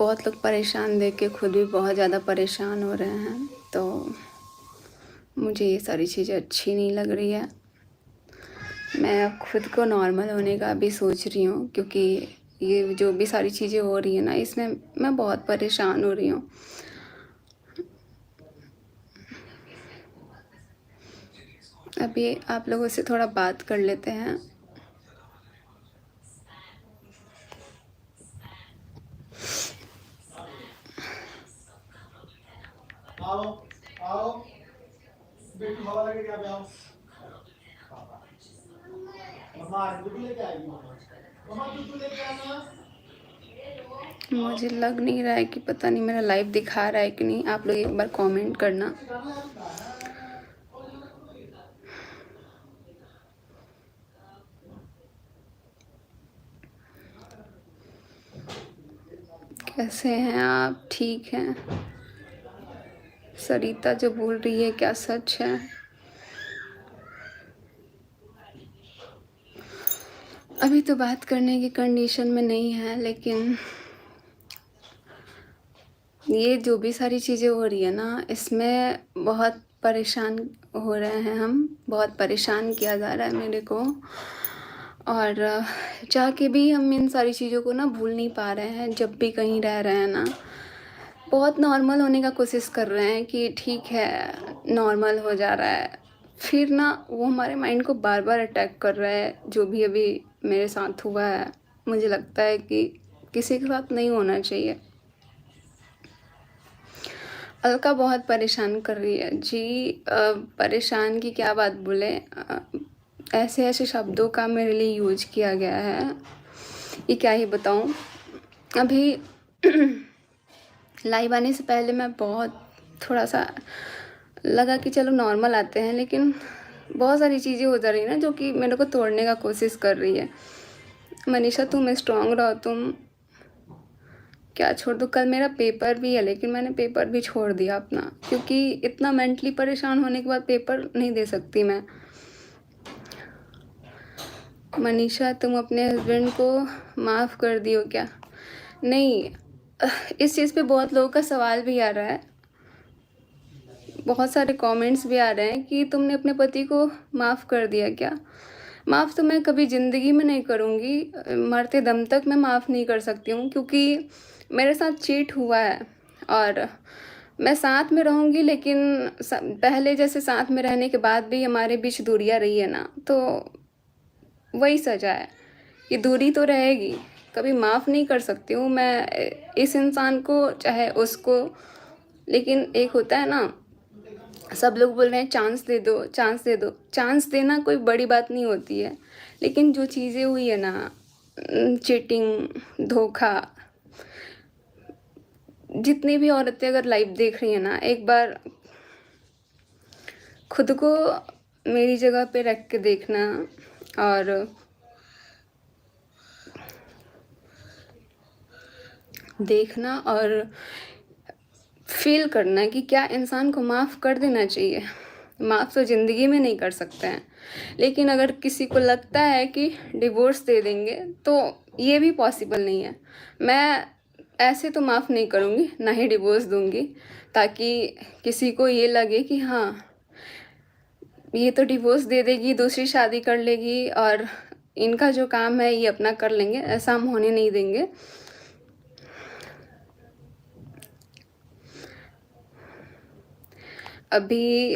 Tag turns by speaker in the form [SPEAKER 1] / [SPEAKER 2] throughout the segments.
[SPEAKER 1] बहुत लोग परेशान देख के खुद भी बहुत ज़्यादा परेशान हो रहे हैं, तो मुझे ये सारी चीज़ें अच्छी नहीं लग रही है। मैं अब खुद को नॉर्मल होने का भी सोच रही हूँ, क्योंकि ये जो भी सारी चीज़ें हो रही हैं ना, इसमें मैं बहुत परेशान हो रही हूँ। अभी आप लोगों से थोड़ा बात कर लेते हैं।
[SPEAKER 2] आओ आओ बेटी हवा लगे क्या आओ मम्मा दूध लेके आएगी मम्मा दूध लेके आना।
[SPEAKER 1] मुझे लग नहीं रहा है कि पता नहीं मेरा लाइव दिखा रहा है कि नहीं। आप लोग एक बार कमेंट करना। कैसे हैं आप? ठीक हैं? सरिता जो बोल रही है क्या सच है? अभी तो बात करने की कंडीशन में नहीं है, लेकिन ये जो भी सारी चीज़ें हो रही है ना, इसमें बहुत परेशान हो रहे हैं हम। बहुत परेशान किया जा रहा है मेरे को, और चाह के भी हम इन सारी चीज़ों को ना भूल नहीं पा रहे हैं। जब भी कहीं रह रहे हैं ना, बहुत नॉर्मल होने का कोशिश कर रहे हैं कि ठीक है, नॉर्मल हो जा रहा है। फिर ना वो हमारे माइंड को बार बार अटैक कर रहा है। जो भी अभी मेरे साथ हुआ है, मुझे लगता है कि किसी के साथ नहीं होना चाहिए। अलका बहुत परेशान कर रही है जी। परेशान की क्या बात बोले, ऐसे ऐसे शब्दों का मेरे लिए यूज किया गया है, ये क्या ही बताऊं। अभी लाइव आने से पहले मैं बहुत थोड़ा सा लगा कि चलो नॉर्मल आते हैं, लेकिन बहुत सारी चीज़ें हो जा रही हैं ना, जो कि मेरे को तोड़ने का कोशिश कर रही है। मनीषा तुम स्ट्रांग रहो, तुम क्या छोड़ दो। कल मेरा पेपर भी है, लेकिन मैंने पेपर भी छोड़ दिया अपना, क्योंकि इतना मेंटली परेशान होने के बाद पेपर नहीं दे सकती मैं। मनीषा तुम अपने हस्बैंड को माफ़ कर दियो क्या? नहीं, इस चीज़ पे बहुत लोगों का सवाल भी आ रहा है, बहुत सारे कमेंट्स भी आ रहे हैं कि तुमने अपने पति को माफ़ कर दिया क्या? माफ़ तो मैं कभी ज़िंदगी में नहीं करूँगी, मरते दम तक मैं माफ़ नहीं कर सकती हूँ, क्योंकि मेरे साथ चीट हुआ है। और मैं साथ में रहूँगी, लेकिन पहले जैसे साथ में रहने के बाद भी हमारे बीच दूरियाँ रही है ना, तो वही सज़ा है कि दूरी तो रहेगी। कभी माफ़ नहीं कर सकती हूँ मैं इस इंसान को, चाहे उसको। लेकिन एक होता है ना, सब लोग बोल रहे हैं चांस दे दो, चांस दे दो। चांस देना कोई बड़ी बात नहीं होती है, लेकिन जो चीज़ें हुई है ना, चीटिंग, धोखा, जितनी भी औरतें अगर लाइव देख रही हैं ना, एक बार खुद को मेरी जगह पे रख के देखना, और देखना और फील करना कि क्या इंसान को माफ़ कर देना चाहिए। माफ़ तो ज़िंदगी में नहीं कर सकते हैं, लेकिन अगर किसी को लगता है कि डिवोर्स दे देंगे, तो ये भी पॉसिबल नहीं है। मैं ऐसे तो माफ़ नहीं करूँगी, ना ही डिवोर्स दूँगी, ताकि किसी को ये लगे कि हाँ, ये तो डिवोर्स दे देगी, दूसरी शादी कर लेगी, और इनका जो काम है ये अपना कर लेंगे। ऐसा हम होने नहीं देंगे। अभी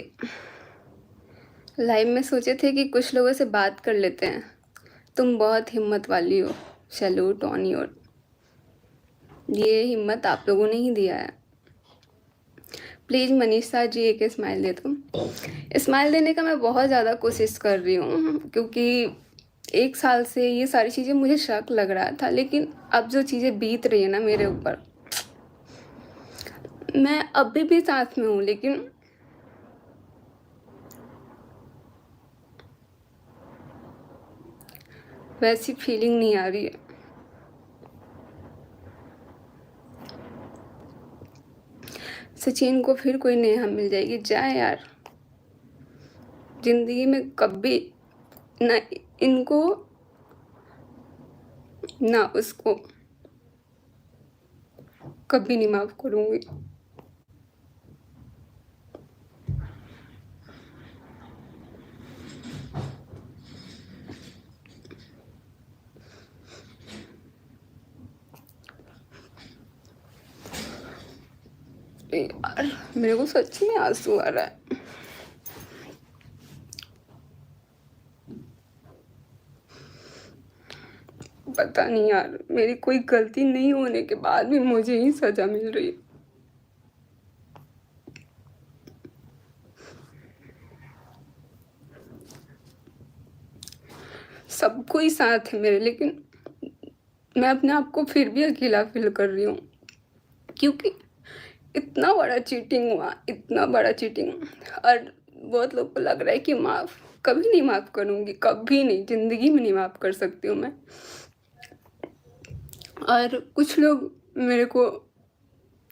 [SPEAKER 1] लाइव में सोचे थे कि कुछ लोगों से बात कर लेते हैं। तुम बहुत हिम्मत वाली हो, सैल्यूट ऑन योर। ये हिम्मत आप लोगों ने ही दिया है। प्लीज़ मनीषा जी एक स्माइल दे दो। स्माइल देने का मैं बहुत ज़्यादा कोशिश कर रही हूँ, क्योंकि 1 साल से ये सारी चीज़ें मुझे शक लग रहा था, लेकिन अब जो चीज़ें बीत रही है ना मेरे ऊपर, मैं अभी भी साथ में हूँ, लेकिन वैसी फीलिंग नहीं आ रही है। सचिन को फिर कोई नेहा मिल जाएगी, जाए यार। जिंदगी में कभी ना इनको ना उसको कभी नहीं माफ़ करूँगी। यार मेरे को सच में आंसू आ रहा है। पता नहीं यार, मेरी कोई गलती नहीं होने के बाद भी मुझे ही सजा मिल रही है। सब कोई साथ है मेरे, लेकिन मैं अपने आप को फिर भी अकेला फील कर रही हूँ, क्योंकि इतना बड़ा चीटिंग हुआ, इतना बड़ा चीटिंग। और बहुत लोग को लग रहा है कि कभी नहीं माफ़ करूँगी, कभी नहीं, ज़िंदगी में नहीं माफ़ कर सकती हूँ मैं। और कुछ लोग मेरे को,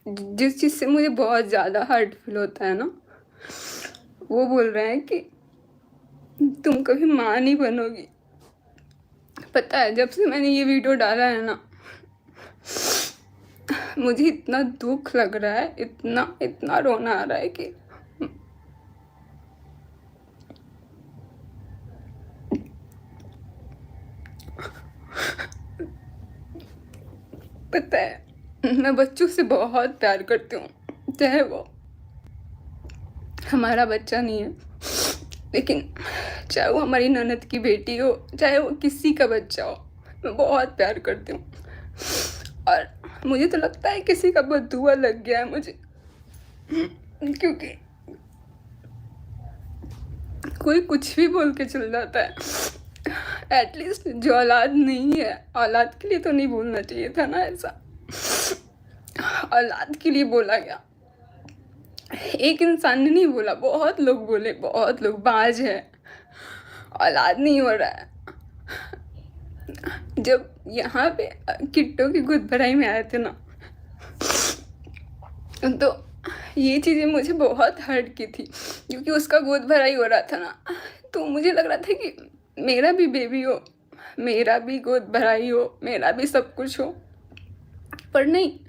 [SPEAKER 1] जिस चीज़ से मुझे बहुत ज़्यादा हर्ट फील होता है ना, वो बोल रहे हैं कि तुम कभी माँ नहीं बनोगी। पता है, जब से मैंने ये वीडियो डाला है ना, मुझे इतना दुख लग रहा है, इतना इतना रोना आ रहा है कि पता है, मैं बच्चों से बहुत प्यार करती हूँ, चाहे वो हमारा बच्चा नहीं है, लेकिन चाहे वो हमारी ननद की बेटी हो, चाहे वो किसी का बच्चा हो, मैं बहुत प्यार करती हूँ। और मुझे तो लगता है किसी का बददुआ लग गया है मुझे, क्योंकि कोई कुछ भी बोल के चल जाता है। एटलीस्ट जो औलाद नहीं है, औलाद के लिए तो नहीं बोलना चाहिए था ना ऐसा। औलाद के लिए बोला गया, एक इंसान ने नहीं बोला, बहुत लोग बोले, बहुत लोग, बाज है, औलाद नहीं हो रहा है। जब यहाँ पे किट्टो की गोद भराई में आए थे ना, तो ये चीज़ें मुझे बहुत हर्ट की थी, क्योंकि उसका गोद भराई हो रहा था ना, तो मुझे लग रहा था कि मेरा भी बेबी हो, मेरा भी गोद भराई हो, मेरा भी सब कुछ हो। पर नहीं,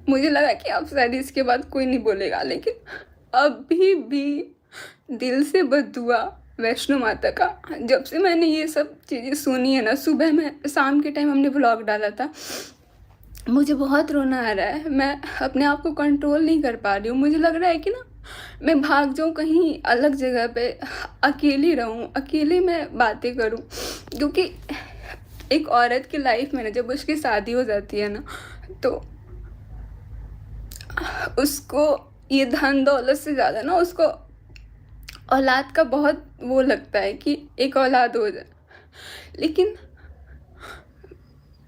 [SPEAKER 1] मुझे लगा कि अब शायद इसके बाद कोई नहीं बोलेगा, लेकिन अभी भी दिल से बद्दुआ वैष्णो माता का। जब से मैंने ये सब चीज़ें सुनी है ना, सुबह में, शाम के टाइम हमने व्लॉग डाला था, मुझे बहुत रोना आ रहा है। मैं अपने आप को कंट्रोल नहीं कर पा रही हूँ। मुझे लग रहा है कि ना, मैं भाग जाऊँ कहीं अलग जगह पे, अकेली रहूँ, अकेले मैं बातें करूँ, क्योंकि एक औरत की लाइफ में ना, जब उसकी शादी हो जाती है ना, तो उसको ये धन दौलत से ज़्यादा ना, उसको औलाद का बहुत वो लगता है कि एक औलाद हो जाए। लेकिन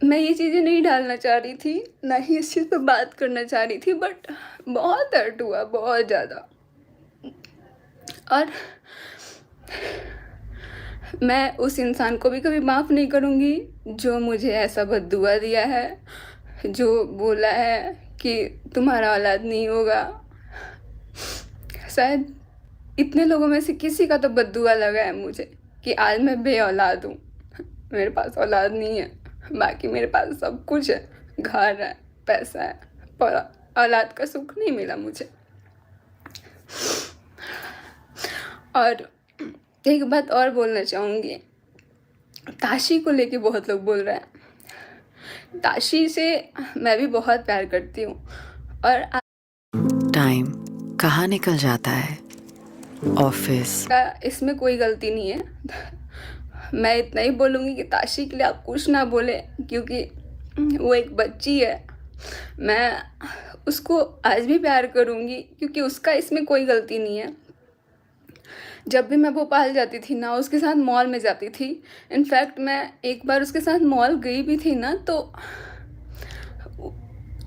[SPEAKER 1] मैं ये चीज़ें नहीं डालना चाह रही थी, ना ही इस चीज़ पर बात करना चाह रही थी, बट बहुत हर्ट हुआ, बहुत ज़्यादा। और मैं उस इंसान को भी कभी माफ़ नहीं करूँगी जो मुझे ऐसा बद्दुआ दिया है, जो बोला है कि तुम्हारा औलाद नहीं होगा। शायद इतने लोगों में से किसी का तो बद्दुआ लगा है मुझे कि आज मैं बे औलाद हूँ, मेरे पास औलाद नहीं है। बाकी मेरे पास सब कुछ है, घर है, पैसा है, पर औलाद का सुख नहीं मिला मुझे। और एक बात और बोलना चाहूँगी, ताशी को लेके बहुत लोग बोल रहे हैं। ताशी से मैं भी बहुत प्यार करती हूँ, और
[SPEAKER 3] टाइम कहाँ निकल जाता है, ऑफिस
[SPEAKER 1] का इसमें कोई गलती नहीं है। मैं इतना ही बोलूँगी कि ताशी के लिए आप कुछ ना बोले, क्योंकि वो एक बच्ची है। मैं उसको आज भी प्यार करूँगी, क्योंकि उसका इसमें कोई गलती नहीं है। जब भी मैं भोपाल जाती थी ना, उसके साथ मॉल में जाती थी। इनफैक्ट मैं एक बार उसके साथ मॉल गई भी थी ना, तो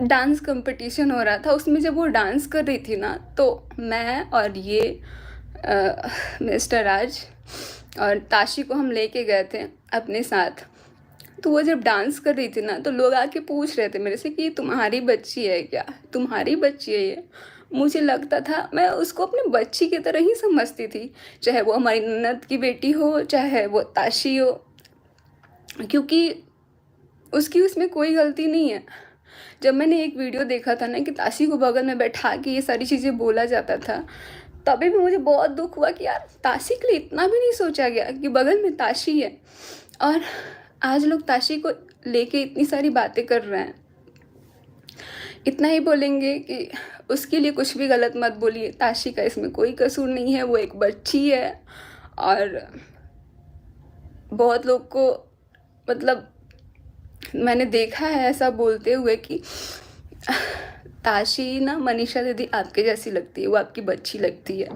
[SPEAKER 1] डांस कंपटीशन हो रहा था, उसमें जब वो डांस कर रही थी ना, तो मैं और ये मिस्टर राज और ताशी को हम लेके गए थे अपने साथ। तो वो जब डांस कर रही थी ना, तो लोग आके पूछ रहे थे मेरे से कि तुम्हारी बच्ची है क्या, तुम्हारी बच्ची है ये। मुझे लगता था, मैं उसको अपने बच्ची की तरह ही समझती थी, चाहे वो हमारी ननद की बेटी हो, चाहे वो ताशी हो, क्योंकि उसकी उसमें कोई गलती नहीं है। जब मैंने एक वीडियो देखा था ना कि ताशी को बगल में बैठा के ये सारी चीज़ें बोला जाता था, तभी भी मुझे बहुत दुख हुआ कि यार ताशी के लिए इतना भी नहीं सोचा गया कि बगल में ताशी है। और आज लोग ताशी को लेके इतनी सारी बातें कर रहे हैं। इतना ही बोलेंगे कि उसके लिए कुछ भी गलत मत बोलिए, ताशी का इसमें कोई कसूर नहीं है, वो एक बच्ची है। और बहुत लोग को मतलब मैंने देखा है ऐसा बोलते हुए कि ताशी ना मनीषा दीदी आपके जैसी लगती है, वो आपकी बच्ची लगती है,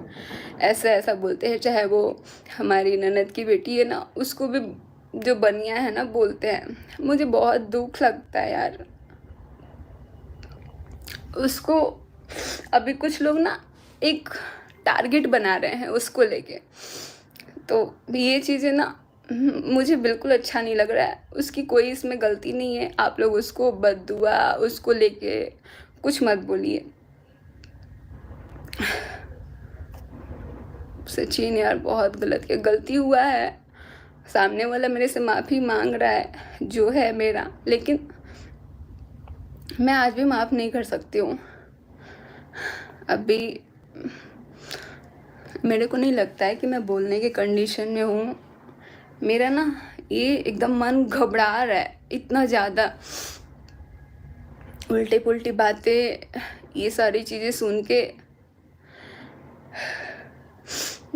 [SPEAKER 1] ऐसा ऐसा बोलते हैं। चाहे वो हमारी ननद की बेटी है ना, उसको भी जो बनिया है ना बोलते हैं। मुझे बहुत दुख लगता है यार। उसको अभी कुछ लोग ना एक टारगेट बना रहे हैं उसको लेके, तो ये चीज़ें ना मुझे बिल्कुल अच्छा नहीं लग रहा है। उसकी कोई इसमें गलती नहीं है। आप लोग उसको बद्दुआ उसको लेके कुछ मत बोलिए। सचिन यार बहुत गलती हुआ है। सामने वाला मेरे से माफ़ी मांग रहा है, जो है मेरा, लेकिन मैं आज भी माफ़ नहीं कर सकती हूँ। अभी मेरे को नहीं लगता है कि मैं बोलने के कंडीशन में हूँ। मेरा ना ये एकदम मन घबरा रहा है, इतना ज़्यादा उल्टे पुल्टी बातें, ये सारी चीज़ें सुन के।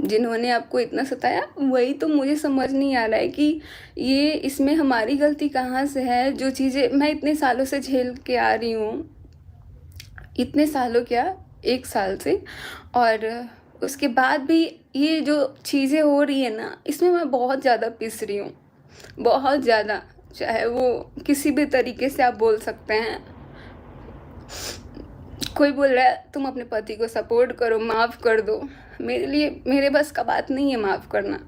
[SPEAKER 1] जिन्होंने आपको इतना सताया, वही तो मुझे समझ नहीं आ रहा है कि ये इसमें हमारी गलती कहाँ से है। जो चीज़ें मैं इतने सालों से झेल के आ रही हूँ, इतने सालों क्या 1 साल से, और उसके बाद भी ये जो चीज़ें हो रही है ना, इसमें मैं बहुत ज़्यादा पिस रही हूँ, बहुत ज़्यादा। चाहे वो किसी भी तरीके से आप बोल सकते हैं। कोई बोल रहा है तुम अपने पति को सपोर्ट करो, माफ़ कर दो। मेरे लिए मेरे बस का बात नहीं है माफ़ करना।